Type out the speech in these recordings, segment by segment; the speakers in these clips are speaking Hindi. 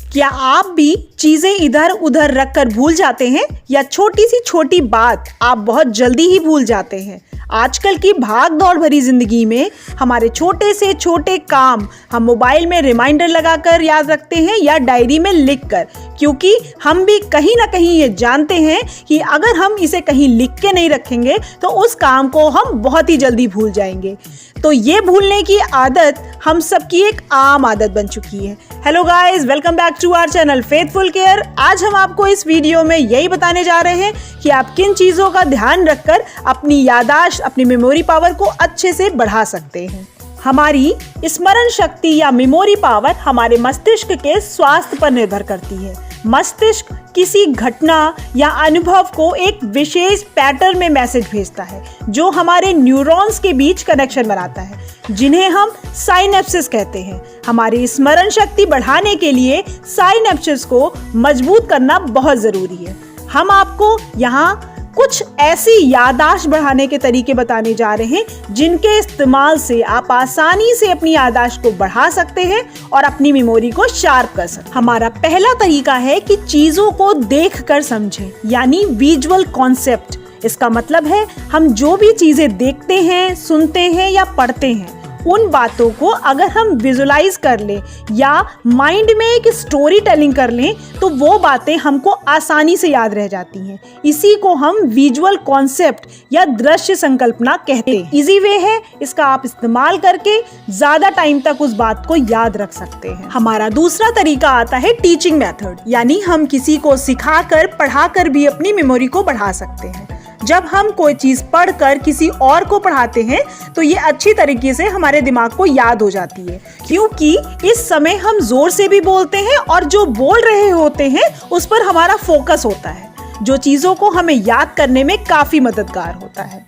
क्या आप भी चीजें इधर उधर रखकर भूल जाते हैं या छोटी सी छोटी बात आप बहुत जल्दी ही भूल जाते हैं? आजकल की भाग दौड़ भरी जिंदगी में हमारे छोटे से छोटे काम हम मोबाइल में रिमाइंडर लगाकर याद रखते हैं या डायरी में लिखकर, क्योंकि हम भी कहीं ना कहीं ये जानते हैं कि अगर हम इसे कहीं लिख के नहीं रखेंगे तो उस काम को हम बहुत ही जल्दी भूल जाएंगे। तो ये भूलने की आदत हम सबकी एक आम आदत बन चुकी है। Hello guys, welcome back to our channel faithful care. आज हम आपको इस वीडियो में यही बताने जा रहे हैं कि आप किन चीज़ों का ध्यान रखकर अपनी याददाश्त, अपनी मेमोरी पावर को अच्छे से बढ़ा सकते हैं। हमारी स्मरण शक्ति या मेमोरी पावर हमारे मस्तिष्क के स्वास्थ्य पर निर्भर करती है। मस्तिष्क किसी घटना या अनुभव को एक विशेष पैटर्न में मैसेज भेजता है जो हमारे न्यूरॉन्स के बीच कनेक्शन बनाता है, जिन्हें हम साइनेप्सिस कहते हैं। हमारी स्मरण शक्ति बढ़ाने के लिए साइनेप्सिस को मजबूत करना बहुत जरूरी है। हम आपको यहाँ कुछ ऐसी याददाश्त बढ़ाने के तरीके बताने जा रहे हैं जिनके इस्तेमाल से आप आसानी से अपनी याददाश्त को बढ़ा सकते हैं और अपनी मेमोरी को शार्प कर सकते हैं। हमारा पहला तरीका है कि चीजों को देखकर समझें, यानी विजुअल कॉन्सेप्ट। इसका मतलब है हम जो भी चीजें देखते हैं, सुनते हैं या पढ़ते हैं, उन बातों को अगर हम विजुलाइज कर लें या माइंड में एक स्टोरी टेलिंग कर लें तो वो बातें हमको आसानी से याद रह जाती हैं। इसी को हम विजुअल कॉन्सेप्ट या दृश्य संकल्पना कहते हैं। इजी वे है, इसका आप इस्तेमाल करके ज्यादा टाइम तक उस बात को याद रख सकते हैं। हमारा दूसरा तरीका आता है टीचिंग मेथड, यानी हम किसी को सिखाकर, पढ़ाकर भी अपनी मेमोरी को बढ़ा सकते हैं। जब हम कोई चीज पढ़कर किसी और को पढ़ाते हैं तो ये अच्छी तरीके से हमारे दिमाग को याद हो जाती है, क्योंकि इस समय हम जोर से भी बोलते हैं और जो बोल रहे होते हैं उस पर हमारा फोकस होता है, जो चीजों को हमें याद करने में काफी मददगार होता है।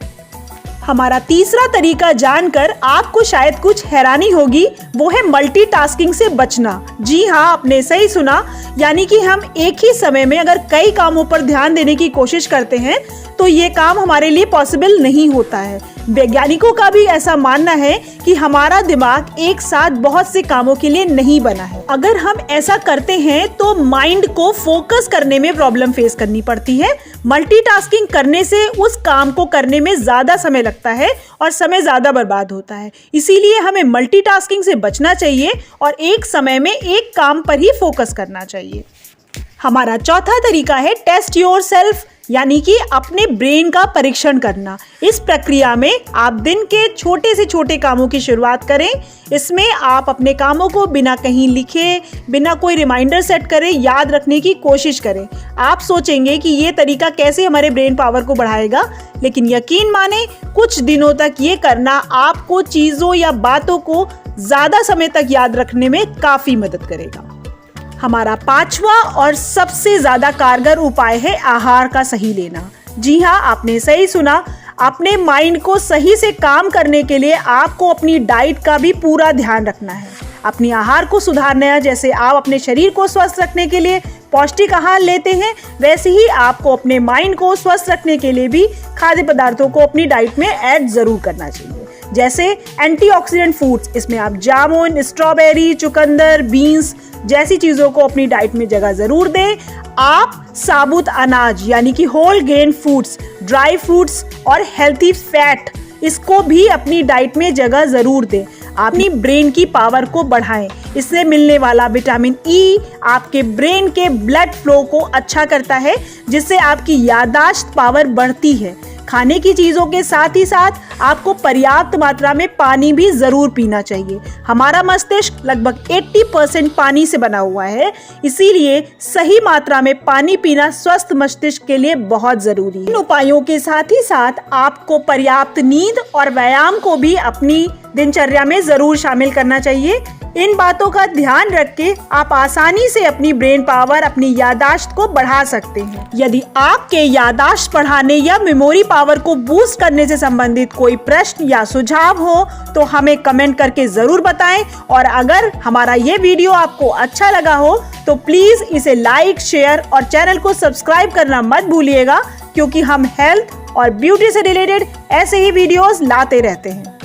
हमारा तीसरा तरीका जानकर आपको शायद कुछ हैरानी होगी, वो है मल्टीटास्किंग से बचना। जी हाँ, आपने सही सुना, यानी कि हम एक ही समय में अगर कई कामों पर ध्यान देने की कोशिश करते हैं तो ये काम हमारे लिए पॉसिबल नहीं होता है। वैज्ञानिकों का भी ऐसा मानना है कि हमारा दिमाग एक साथ बहुत से कामों के लिए नहीं बना है। अगर हम ऐसा करते हैं तो माइंड को फोकस करने में प्रॉब्लम फेस करनी पड़ती है। मल्टीटास्किंग करने से उस काम को करने में ज्यादा समय लगता है और समय ज्यादा बर्बाद होता है। इसीलिए हमें मल्टीटास्किंग से बचना चाहिए और एक समय में एक काम पर ही फोकस करना चाहिए। हमारा चौथा तरीका है टेस्ट योरसेल्फ, यानी कि अपने ब्रेन का परीक्षण करना। इस प्रक्रिया में आप दिन के छोटे से छोटे कामों की शुरुआत करें। इसमें आप अपने कामों को बिना कहीं लिखे, बिना कोई रिमाइंडर सेट करे याद रखने की कोशिश करें। आप सोचेंगे कि ये तरीका कैसे हमारे ब्रेन पावर को बढ़ाएगा, लेकिन यकीन माने कुछ दिनों तक ये करना आपको चीज़ों या बातों को ज़्यादा समय तक याद रखने में काफ़ी मदद करेगा। हमारा पांचवा और सबसे ज्यादा कारगर उपाय है आहार का सही लेना। जी हाँ, आपने सही सुना। अपने माइंड को सही से काम करने के लिए आपको अपनी डाइट का भी पूरा ध्यान रखना है। अपनी आहार को सुधारना है। जैसे आप अपने शरीर को स्वस्थ रखने के लिए पौष्टिक आहार लेते हैं, वैसे ही आपको अपने माइंड को स्वस्थ रखने के लिए भी खाद्य पदार्थों को अपनी डाइट में ऐड जरूर करना चाहिए। जैसे एंटीऑक्सीडेंट फूड्स, इसमें आप जामुन, स्ट्रॉबेरी, चुकंदर, बीन्स जैसी चीज़ों को अपनी डाइट में जगह ज़रूर दें। आप साबुत अनाज यानी कि whole grain foods, dry fruits और हेल्थी फैट, इसको भी अपनी डाइट में जगह ज़रूर दें। अपनी ब्रेन की पावर को बढ़ाएं। इससे मिलने वाला विटामिन ई आपके ब्रेन के ब्लड फ्लो को अच्छा करता है, जिससे आपकी याददाश्त पावर बढ़ती है। खाने की चीज़ों के साथ ही साथ आपको पर्याप्त मात्रा में पानी भी ज़रूर पीना चाहिए। हमारा मस्तिष्क लगभग 80% पानी से बना हुआ है, इसीलिए सही मात्रा में पानी पीना स्वस्थ मस्तिष्क के लिए बहुत ज़रूरी है। इन उपायों के साथ ही साथ आपको पर्याप्त नींद और व्यायाम को भी अपनी दिनचर्या में ज़रूर शामिल करना चाहिए। इन बातों का ध्यान रख के आप आसानी से अपनी ब्रेन पावर, अपनी याददाश्त को बढ़ा सकते हैं। यदि आपके याददाश्त बढ़ाने या मेमोरी पावर को बूस्ट करने से संबंधित कोई प्रश्न या सुझाव हो तो हमें कमेंट करके जरूर बताएं। और अगर हमारा ये वीडियो आपको अच्छा लगा हो तो प्लीज इसे लाइक, शेयर और चैनल को सब्सक्राइब करना मत भूलिएगा, क्योंकि हम हेल्थ और ब्यूटी से रिलेटेड ऐसे ही वीडियोस लाते रहते हैं।